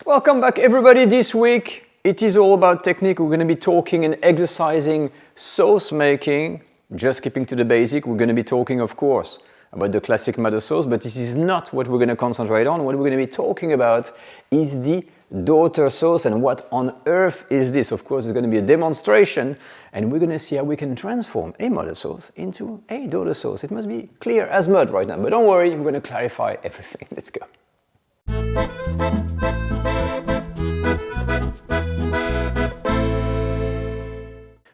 Welcome back everybody. This week it is all about technique. We're going to be talking and exercising sauce making. Just keeping to the basic, we're going to be talking of course about the classic tomato sauce, but this is not what we're going to concentrate on. What we're going to be talking about is the daughter sauce, and what on earth is this? Of course, it's going to be a demonstration, and we're going to see how we can transform a mother sauce into a daughter sauce. It must be clear as mud right now, but don't worry, we're going to clarify everything. Let's go.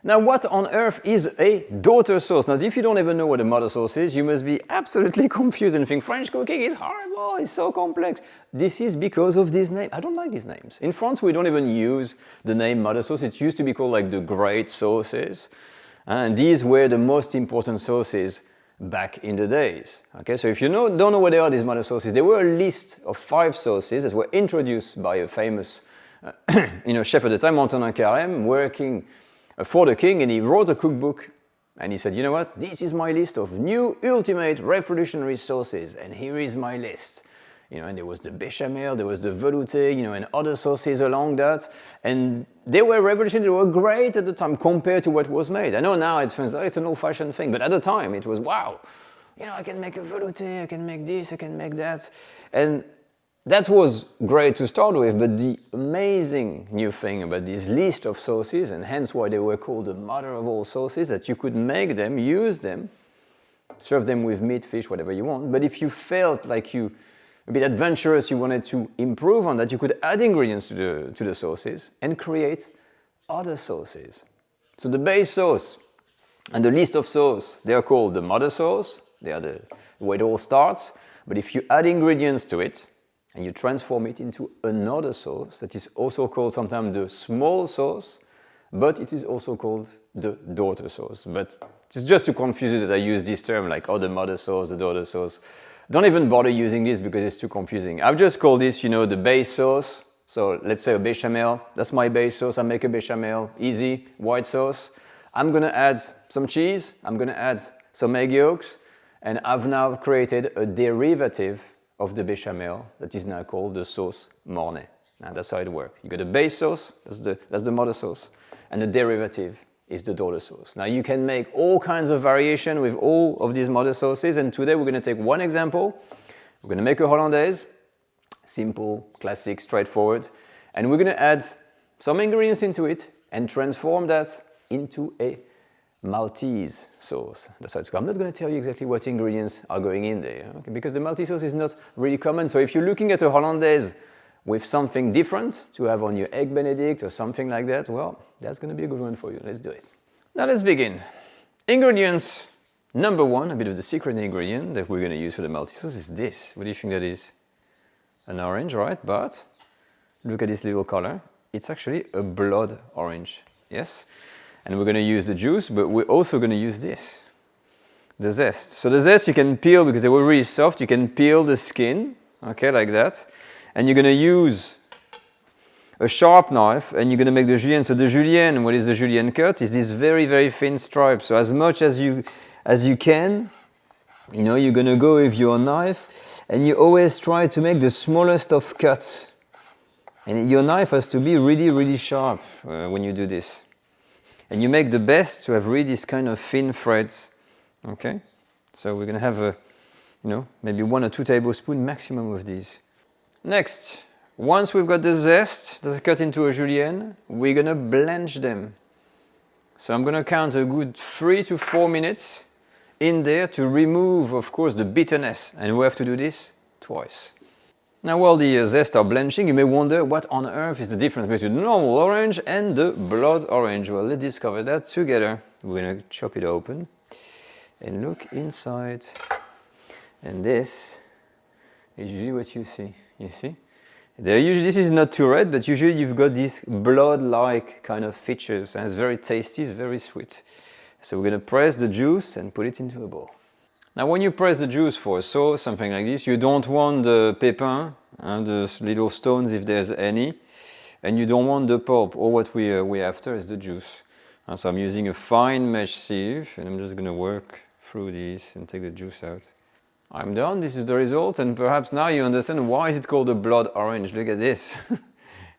Now, what on earth is a daughter sauce? Now, if you don't even know what a mother sauce is, you must be absolutely confused and think French cooking is horrible, it's so complex. This is because of this name. I don't like these names. In France, we don't even use the name mother sauce. It used to be called like the great sauces. And these were the most important sauces back in the days. Okay, so if you don't know what they are, these mother sauces, they were a list of 5 sauces that were introduced by a famous chef at the time, Antonin Carême, working for the king, and he wrote a cookbook and he said, you know what, this is my list of new ultimate revolutionary sauces, and here is my list. And there was the bechamel, there was the velouté, and other sauces along that, and they were revolutionary, they were great at the time compared to what was made. I know now it's an old-fashioned thing, but at the time it was wow, I can make a velouté, I can make this, I can make that, and that was great to start with, but the amazing new thing about this list of sauces, and hence why they were called the mother of all sauces, that you could make them, use them, serve them with meat, fish, whatever you want, but if you felt like a bit adventurous, you wanted to improve on that, you could add ingredients to the sauces and create other sauces. So the base sauce and the list of sauce, they are called the mother sauce, they are the way it all starts, but if you add ingredients to it, and you transform it into another sauce that is also called sometimes the small sauce, but it is also called the daughter sauce. But it's just to confuse you that I use this term like, the mother sauce, the daughter sauce. Don't even bother using this because it's too confusing. I've just called this, the base sauce. So let's say a bechamel, that's my base sauce. I make a bechamel, easy, white sauce. I'm gonna add some cheese, I'm gonna add some egg yolks, and I've now created a derivative of the bechamel that is now called the sauce mornay. Now that's how it works. You got a base sauce, that's the mother sauce, and the derivative is the daughter sauce. Now you can make all kinds of variation with all of these mother sauces, and today we're going to take one example. We're going to make a Hollandaise, simple, classic, straightforward, and we're going to add some ingredients into it and transform that into a Maltese sauce. That's how it's called. I'm not going to tell you exactly what ingredients are going in there, okay? Because the Maltese sauce is not really common. So if you're looking at a Hollandaise with something different to have on your egg Benedict or something like that, well, that's going to be a good one for you. Let's do it. Now let's begin. Ingredients number 1, a bit of the secret ingredient that we're going to use for the Maltese sauce is this. What do you think that is? An orange, right? But look at this little color. It's actually a blood orange. Yes? And we're going to use the juice, but we're also going to use this, the zest. So the zest you can peel because they were really soft. You can peel the skin, okay, like that. And you're going to use a sharp knife and you're going to make the julienne. So the julienne, what is the julienne cut? Is this very, very thin stripe. So as much as you can, you're going to go with your knife, and you always try to make the smallest of cuts. And your knife has to be really, really sharp when you do this. And you make the best to have really this kind of thin threads, okay? So we're going to have maybe 1 or 2 tablespoons maximum of these. Next, once we've got the zest that's cut into a julienne, we're going to blanch them. So I'm going to count a good 3 to 4 minutes in there to remove, of course, the bitterness. And we have to do this twice. Now, while the zest are blanching, you may wonder what on earth is the difference between the normal orange and the blood orange. Well, let's discover that together. We're going to chop it open and look inside. And this is usually what you see. You see? This is not too red, but usually you've got these blood-like kind of features, and it's very tasty, it's very sweet. So we're going to press the juice and put it into a bowl. Now when you press the juice for a sauce, something like this, you don't want the pépins, the little stones if there's any, and you don't want the pulp. All what we're after is the juice. And so I'm using a fine mesh sieve, and I'm just going to work through these and take the juice out. I'm done, this is the result, and perhaps now you understand why is it called a blood orange. Look at this.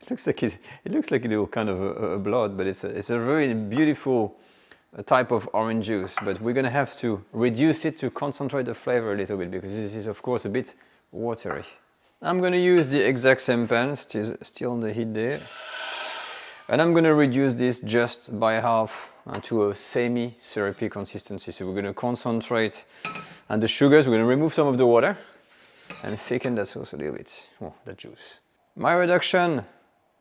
It looks like a little kind of a blood, but it's a very beautiful type of orange juice. But we're going to have to reduce it to concentrate the flavor a little bit because this is of course a bit watery. I'm going to use the exact same pan, still on the heat there. And I'm going to reduce this just by half to a semi-syrupy consistency. So we're going to concentrate on the sugars. We're going to remove some of the water and thicken that sauce a little bit. Oh, that juice. My reduction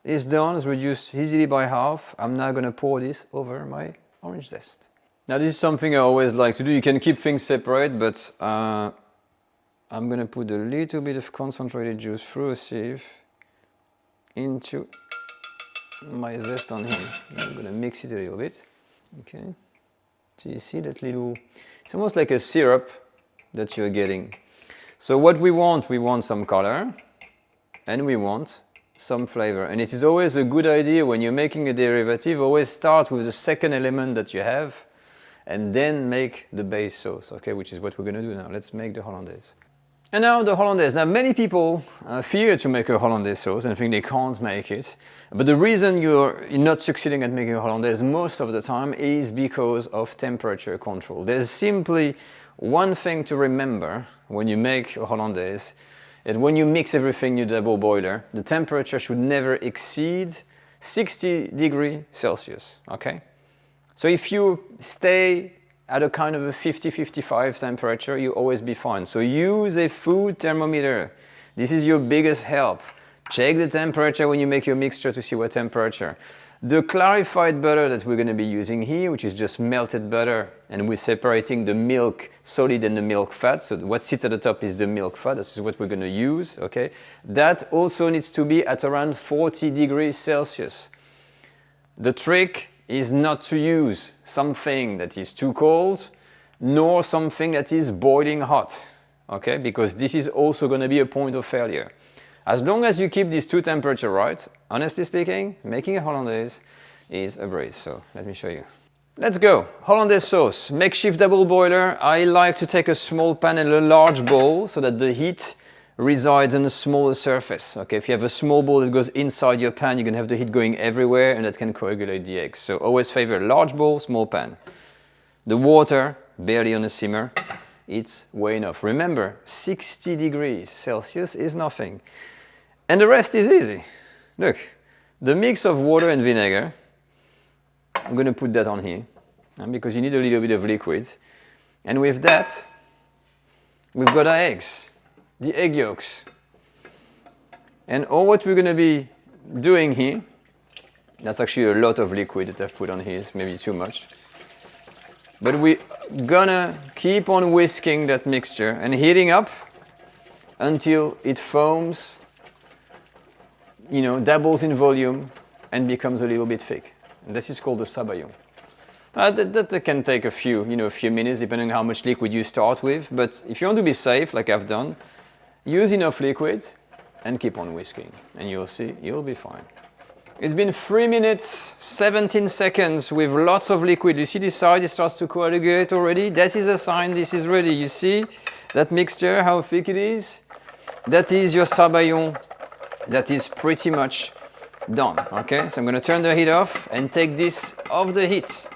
is done. It's reduced easily by half. I'm now going to pour this over my orange zest. Now this is something I always like to do. You can keep things separate, but I'm going to put a little bit of concentrated juice through a sieve into my zest on here. I'm going to mix it a little bit. Okay. So you see that little, it's almost like a syrup that you're getting. So what we want some color and we want some flavor. And it is always a good idea when you're making a derivative, always start with the second element that you have and then make the base sauce, okay, which is what we're going to do now. Let's make the Hollandaise. And now the Hollandaise. Now many people fear to make a Hollandaise sauce and think they can't make it. But the reason you're not succeeding at making a Hollandaise most of the time is because of temperature control. There's simply one thing to remember when you make a Hollandaise, and when you mix everything in your double boiler, the temperature should never exceed 60 degrees Celsius, okay? So if you stay at a kind of a 50-55 temperature, you always be fine. So use a food thermometer. This is your biggest help. Check the temperature when you make your mixture to see what temperature. The clarified butter that we're going to be using here, which is just melted butter, and we're separating the milk solid and the milk fat. So what sits at the top is the milk fat. This is what we're going to use, okay? That also needs to be at around 40 degrees Celsius. The trick is not to use something that is too cold, nor something that is boiling hot, okay? Because this is also going to be a point of failure. As long as you keep these two temperatures right, honestly speaking, making a Hollandaise is a breeze. So let me show you. Let's go. Hollandaise sauce, makeshift double boiler. I like to take a small pan and a large bowl so that the heat resides on a smaller surface. Okay, if you have a small bowl that goes inside your pan, you're going to have the heat going everywhere and that can coagulate the eggs. So always favor large bowl, small pan. The water, barely on a simmer. It's way enough. Remember, 60 degrees Celsius is nothing. And the rest is easy. Look, the mix of water and vinegar, I'm going to put that on here because you need a little bit of liquid. And with that, we've got our eggs, the egg yolks. And all what we're going to be doing here, that's actually a lot of liquid that I've put on here, it's maybe too much. But we're going to keep on whisking that mixture and heating up until it foams, you know, doubles in volume and becomes a little bit thick. And this is called the sabayon. That can take a few minutes depending on how much liquid you start with. But if you want to be safe, like I've done, use enough liquid and keep on whisking. And you'll see, you'll be fine. It's been 3 minutes, 17 seconds with lots of liquid. You see this side, it starts to coagulate already. That is a sign this is ready. You see that mixture, how thick it is? That is your sabayon. That is pretty much done, okay? So I'm going to turn the heat off and take this off the heat.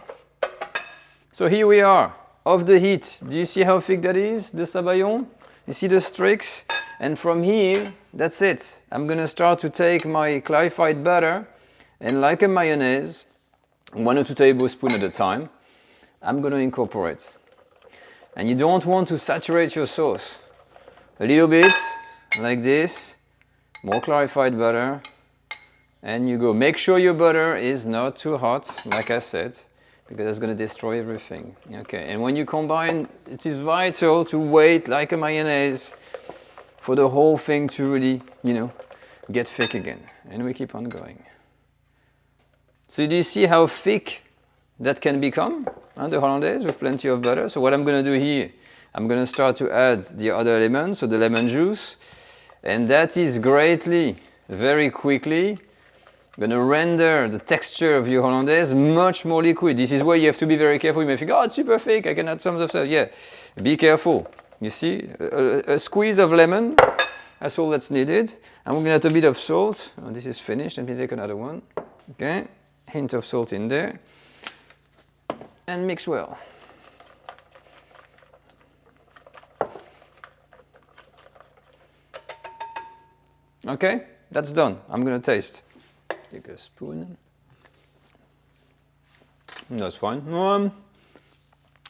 So here we are, off the heat. Do you see how thick that is, the sabayon? You see the streaks? And from here, that's it. I'm going to start to take my clarified butter and like a mayonnaise, 1 or 2 tablespoons at a time, I'm going to incorporate. And you don't want to saturate your sauce. A little bit, like this. More clarified butter, and you go. Make sure your butter is not too hot, like I said, because it's going to destroy everything. Okay, and when you combine, it is vital to wait like a mayonnaise for the whole thing to really, get thick again. And we keep on going. So do you see how thick that can become, the Hollandaise, with plenty of butter? So what I'm going to do here, I'm going to start to add the other elements, so the lemon juice. And that is greatly, very quickly, going to render the texture of your Hollandaise much more liquid. This is where you have to be very careful. You may think, oh, it's super thick, I can add some of the stuff. Yeah, be careful. You see, a squeeze of lemon That's all that's needed. And we're going to add a bit of salt. Oh, this is finished. Let me take another one. Okay, hint of salt in there. And mix well. Okay, that's done. I'm going to taste. Take a spoon. That's fine.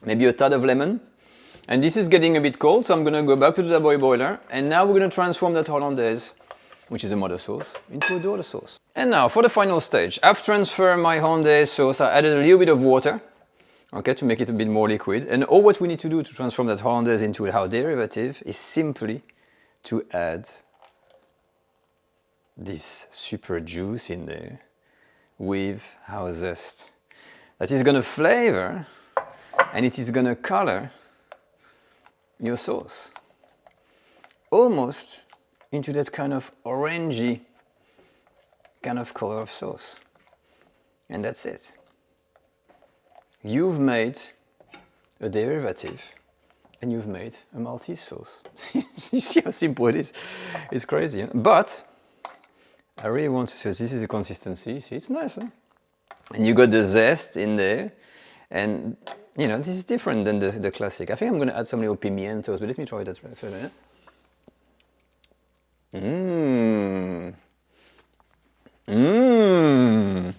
Maybe a tad of lemon. And this is getting a bit cold, so I'm going to go back to the boiler. And now we're going to transform that Hollandaise, which is a mother sauce, into a daughter sauce. And now for the final stage. I've transferred my Hollandaise sauce. I added a little bit of water, okay, to make it a bit more liquid. And all what we need to do to transform that Hollandaise into our derivative is simply to add this super juice in there with our zest. That is going to flavor and it is going to color your sauce almost into that kind of orangey kind of color of sauce. And that's it. You've made a derivative and you've made a Maltese sauce. You see how simple it is? It's crazy, huh? But I really want to say this is the consistency. See, it's nice, huh? And you got the zest in there. And you know, this is different than the classic. I think I'm going to add some little pimientos, but let me try that for a minute. Mmm. Mmm.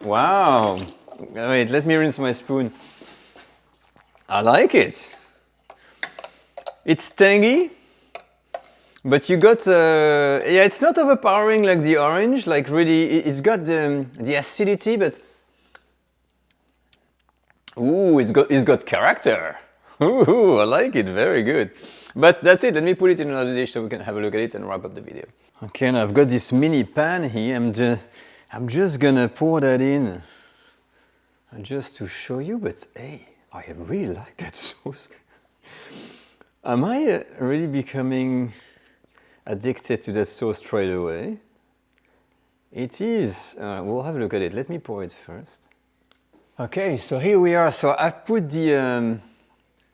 Wow. Wait, let me rinse my spoon. I like it. It's tangy, but you got, yeah, it's not overpowering like the orange, like really, it's got the acidity, but ooh, it's got character. Ooh, I like it, very good. But that's it, let me put it in another dish so we can have a look at it and wrap up the video. Okay, now I've got this mini pan here. I'm just gonna pour that in just to show you, but hey, I really like that sauce. Am I really becoming addicted to that sauce straight away? It is. We'll have a look at it. Let me pour it first. Okay, so here we are. So I've put the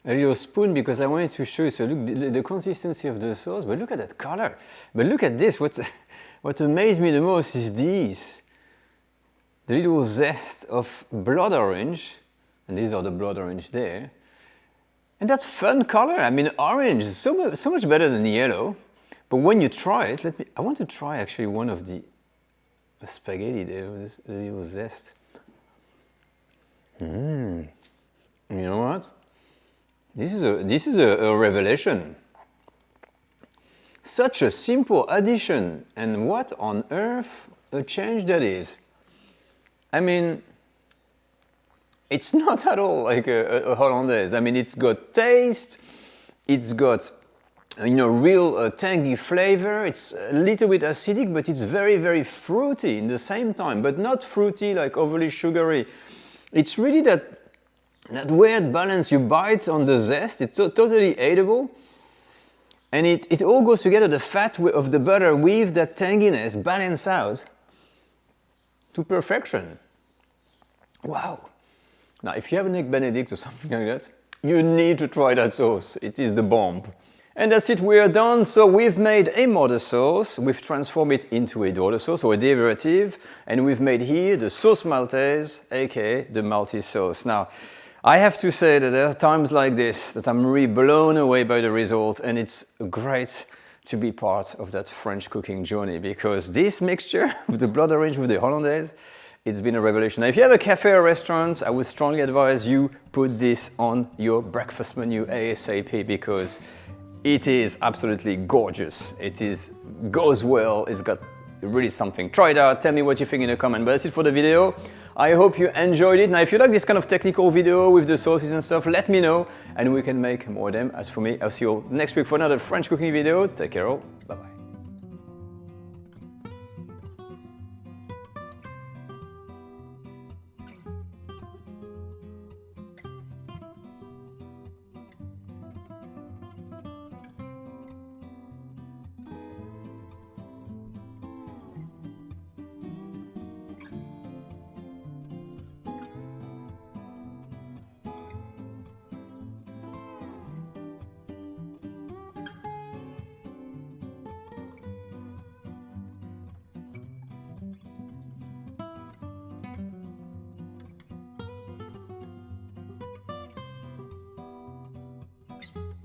a little spoon because I wanted to show you. So look, the consistency of the sauce, but look at that color. But look at this. What amazed me the most is these. The little zest of blood orange, and these are the blood orange there. And that fun color. I mean, orange is so much better than yellow. But when you try it, I want to try actually one of the spaghetti there with a little zest. You know what? This is a revelation. Such a simple addition, and what on earth a change that is. I mean, it's not at all like a Hollandaise. I mean, it's got taste, it's got, you know, real tangy flavor. It's a little bit acidic, but it's very, very fruity in the same time, but not fruity like overly sugary. It's really that weird balance. You bite on the zest, it's totally edible. And it all goes together, the fat of the butter with that tanginess balance out to perfection. Wow. Now, if you have an egg benedict or something like that, you need to try that sauce. It is the bomb. And that's it, we are done. So we've made a mother sauce, we've transformed it into a daughter sauce or a derivative, and we've made here the sauce Maltese, aka the Maltese sauce. Now, I have to say that there are times like this that I'm really blown away by the result, and it's great to be part of that French cooking journey because this mixture of the blood orange with the Hollandaise, it's been a revelation. Now, if you have a cafe or restaurant, I would strongly advise you put this on your breakfast menu ASAP because it is absolutely gorgeous. Goes well, it's got really something. Try it out, tell me what you think in the comment. But that's it for the video. I hope you enjoyed it. Now, if you like this kind of technical video with the sauces and stuff, let me know and we can make more of them. As for me, I'll see you all next week for another French cooking video. Take care all, bye-bye. much.